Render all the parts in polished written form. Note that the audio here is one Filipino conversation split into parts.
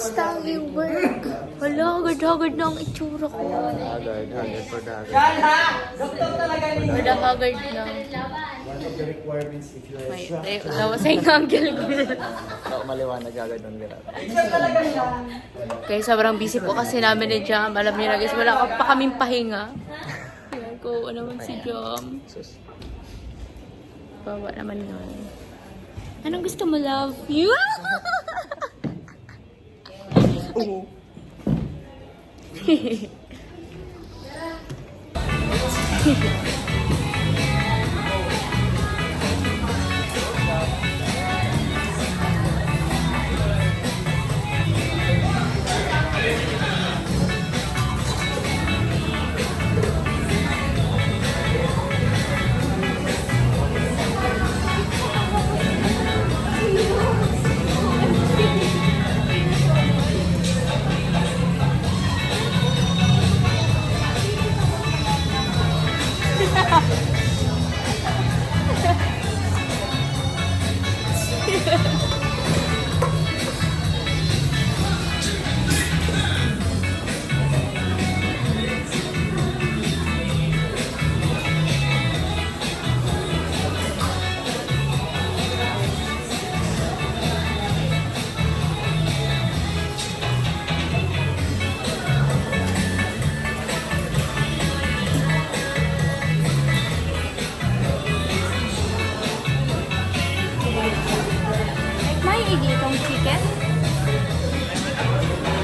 Kamusta ang iyong work? Wala, hagad-hagad na ang itsura ko. Haggard for the haggard. Yan ha! Doktor talaga ninyo. Wala, hagad na. One of the requirements if you are May, shrunk, tawa sa yung angle ko. Oo, maliwanag agad ng lirat. Picture talaga siya. Kaya sobrang busy po kasi namin ni Jam. Alam niyo na guys, wala pa kaming pahinga. Kaya ko naman si Jam. Sus. Bawa naman nun. Anong gusto mo, love? You? Oo. May hindi itong chicken?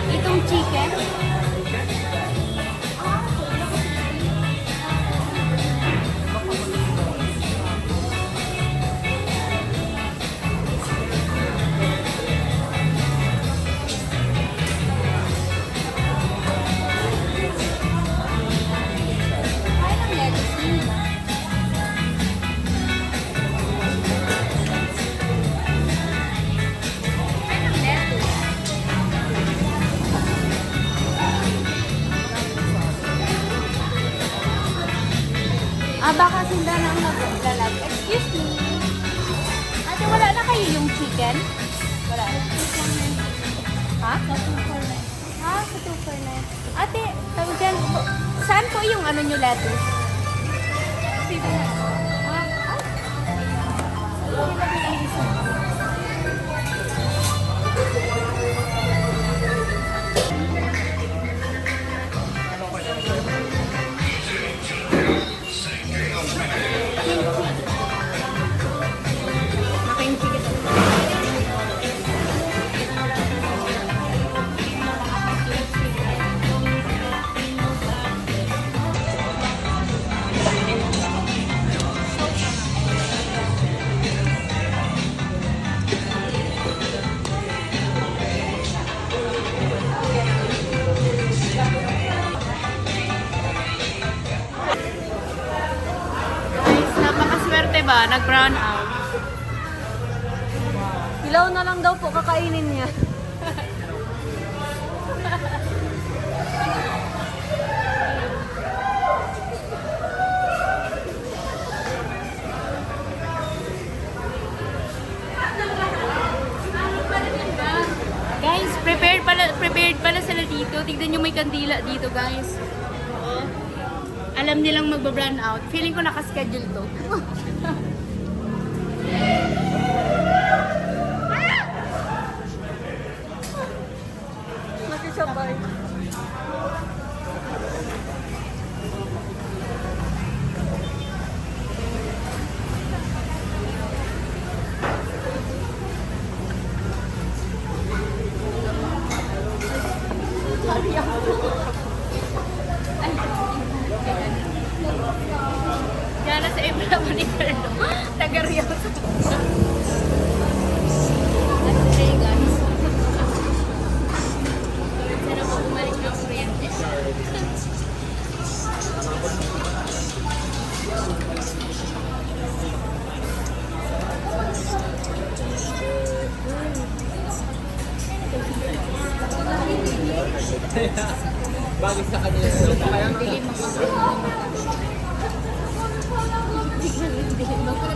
Itong chicken? Ay, ang lettuce nila. Baka sila nang naglalag. Excuse me. Ate, wala na kayo yung chicken? Wala. Ha? Sa 249. Ha? Sa 249. Ate, tawag dyan. Saan po yung ano nyo lettuce? Sige na. Ah, ay. Sige na yung isa. Napakaswerte ba? Nag-brown out. Hilaw na lang daw po kakainin niya. Guys, prepared pala sila dito. Tignan nyo may kandila dito, guys. Oo. Alam nilang magba-brown out. Feeling ko nakaschedule to. Nakisabay. Diyan na sa Ibra Maniferno. Taga-Riyaw sa Hey guys. Sana po bumalik ng kuryente. Bagay sa kanila. Kaya Dilim ako.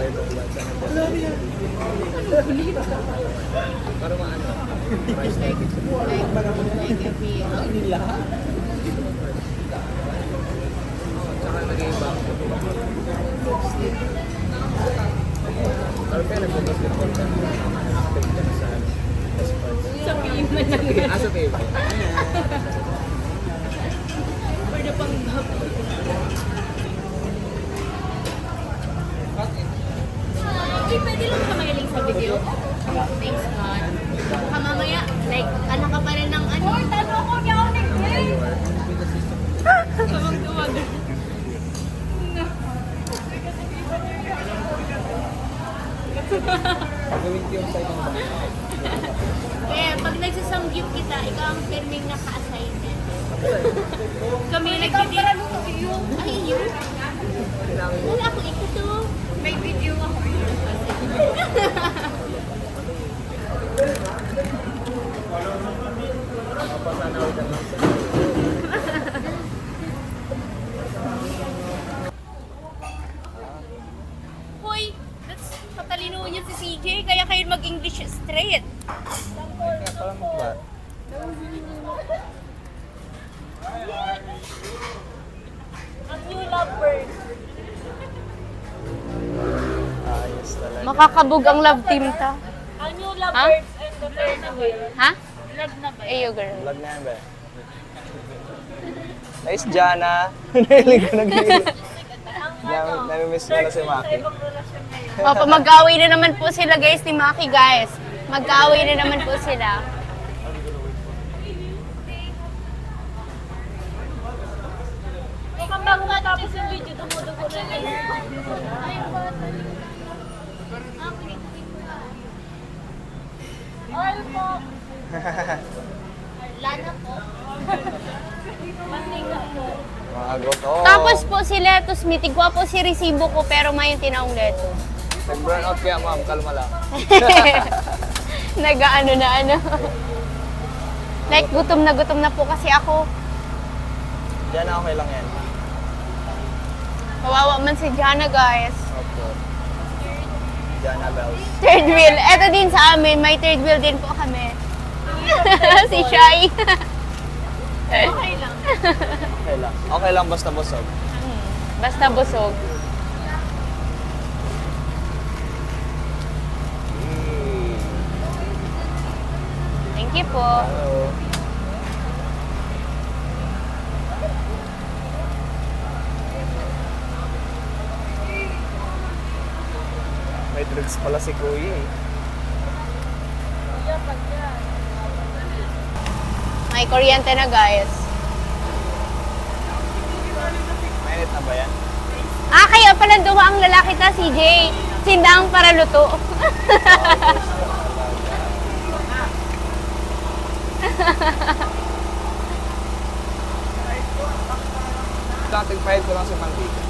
type of blood. Para maano. Price tag. Tsaka nag-iiba ako. Pero kaya nag-focus din ako sa aspect ka sa sports. Sabihin mo na. Sa table. Pwede pang Hindi, pwede lang ka mahiling sa video. Thanks, God. Baka mamaya, like, anak ka pa rin ng ano. Hoy, tanong ko niya ako nag-game. Kamang duwag. Gawin ko yung side ng back. Kaya pag nagsasamgyup kita, ikaw ang firming naka-assignment. Kami nagtitira. Ay, yun? Wala ako ito to. May video ako. Mapasanaw ka lang sa Hoy, that's katalino niya si CJ. Kaya kayo mag-English straight. kaya pala magba. Ang new lovebird. Ayos talaga. Makakabog ang love team ta. Ang new lovebirds and the third na ba? Ha? Lag na ba? Ayo, girl. Vlog na yan ba? Nice, Jana. Nahilig ko nag-iilig. Nami-miss mo na si Maki. Opo, mag-away na naman po sila guys ni Maki guys. Mag-away na naman po sila. Mukhang bago matapos yung video, tumudugo na yun. Oil po. Lana po. Mantika po. Mga goto. Tapos po si Letos, mitigwa po si resibo ko pero may tinaong Letos. Nag-burn out kaya, ma'am. Kalma lang. Nag-ano na ano. Like gutom na po kasi ako. Jana, okay lang yan. Kawawa man si Jana guys. Opo. Jana Bells. Third wheel. Eto din sa amin, may third wheel din po kami. Si Shai. Okay lang. Okay lang. Okay lang basta busog. Basta busog. Thank you po. Hello. May drugs pala si Kuya eh. May kuryente na guys. Mainit na ba yan? Ah, kaya pala duwa ang lalaki ta, CJ. Sindang para luto. Dating pahid ko lang si Mantika.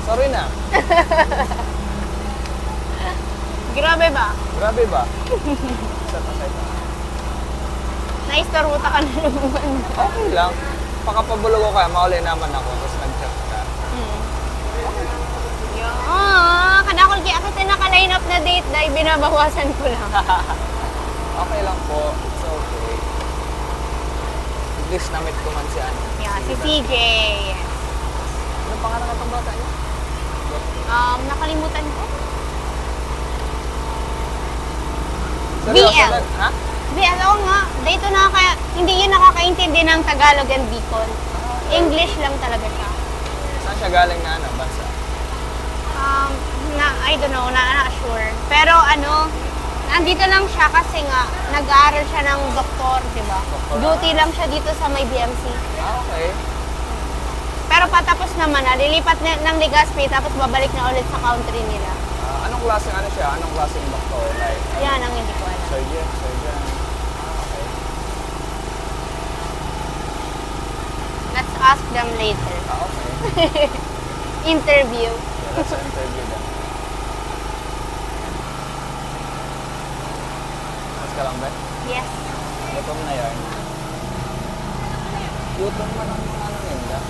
Sorry na. Grabe ba? Grabe ba? Set aside na. Naistorbuta ka na naman. Okay lang. Pakapabulog ko kaya, mauli naman ako. Tapos nag-chat ka. Kadakol kaya kasi naka-line up na date dahil binabawasan ko lang. Okay lang po. It's okay. At least na-meet ko man si ano. Yeah, si CJ. Ano pangalan ka itong bata niya? Nakalimutan ko. Seryoso BL. lang, ha? Alam nga, dito hindi yun nakakaintindi ng Tagalog and Bicol. English lang talaga siya. Saan siya galing na ano, bansa? I don't know, not sure. Pero nandito lang siya kasi nga, nag-aaral siya ng doktor, di ba? Duty lang siya dito sa may BMC. Ah, okay. Pero patapos naman lilipat ng Legazpi, tapos babalik na ulit sa country nila. Anong klaseng ano siya? Anong klaseng doktor? Like, Yan ang hindi ko alam. surgeon? Surgeon? Ah, okay. Let's ask them later. Ah, okay. Interview. Yeah, let's interview them. Mas ka lang ba? Yes. Gutom na yan. Gutom man ang ano yun, da?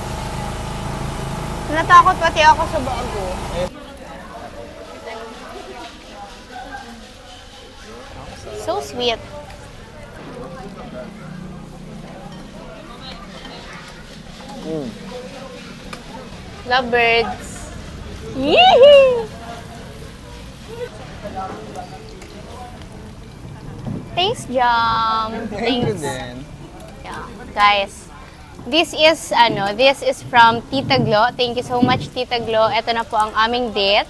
Natakot pati ako sa bago. Eh, sweet. Lovebirds. Yee! Thanks, Jam. Thank you Thanks. din. Yeah, guys. This is from Tita Glo. Thank you so much, Tita Glo. Ito na po ang aming date.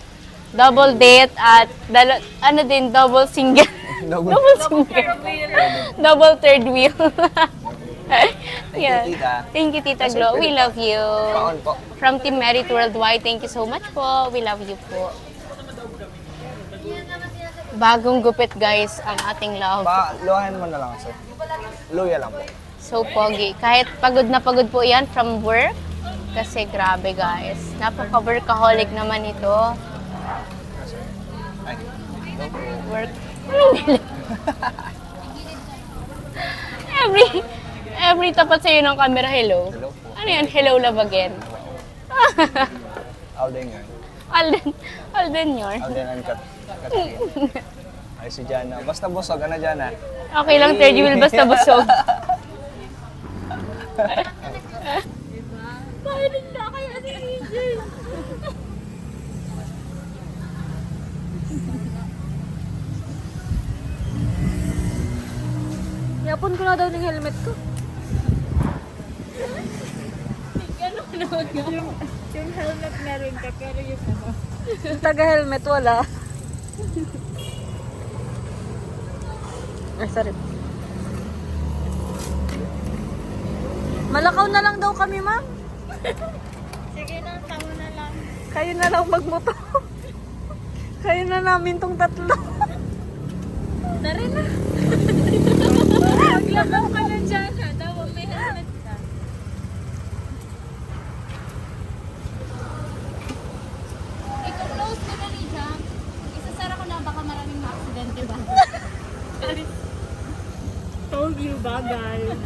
Double date at double single. Double- single. Double third wheel. Thank you, Tita. Thank you, Tita Glo. We love you. Paon po. From Team Merit Worldwide, thank you so much po. We love you po. Bagong gupit, guys, ang ating love. Luhain mo na lang, sir. Luya lang po. So pogi. Kahit pagod na pagod po yan from work. Kasi grabe, guys. Napaka-workaholic naman ito. Ay, hello po. Work. Anong nila? every tapat sa'yo ng camera, hello. Hello po. Ano yan? Hello love again. Alden yun. Alden yun. Alden and Kat. Ay, si Jana. Basta busog, ano Jana? Okay lang, third wheel, basta busog. Bakit na kaya si AJ? Yapon ko na daw ng helmet ko. Yung helmet meron ka, pero yung taga-helmet wala. Ay, sorry. Malakaw na lang daw kami, ma'am. Sige na, tama na lang. Kayo na lang magmotor. Kayo na namin tong tatlo. Tara na. Maglabaw ka na dyan, ha? Daw, may helmet ka. I-close ko na ni Jam. Isasara ko na, baka maraming ma-accident, diba? Told you ba, guys?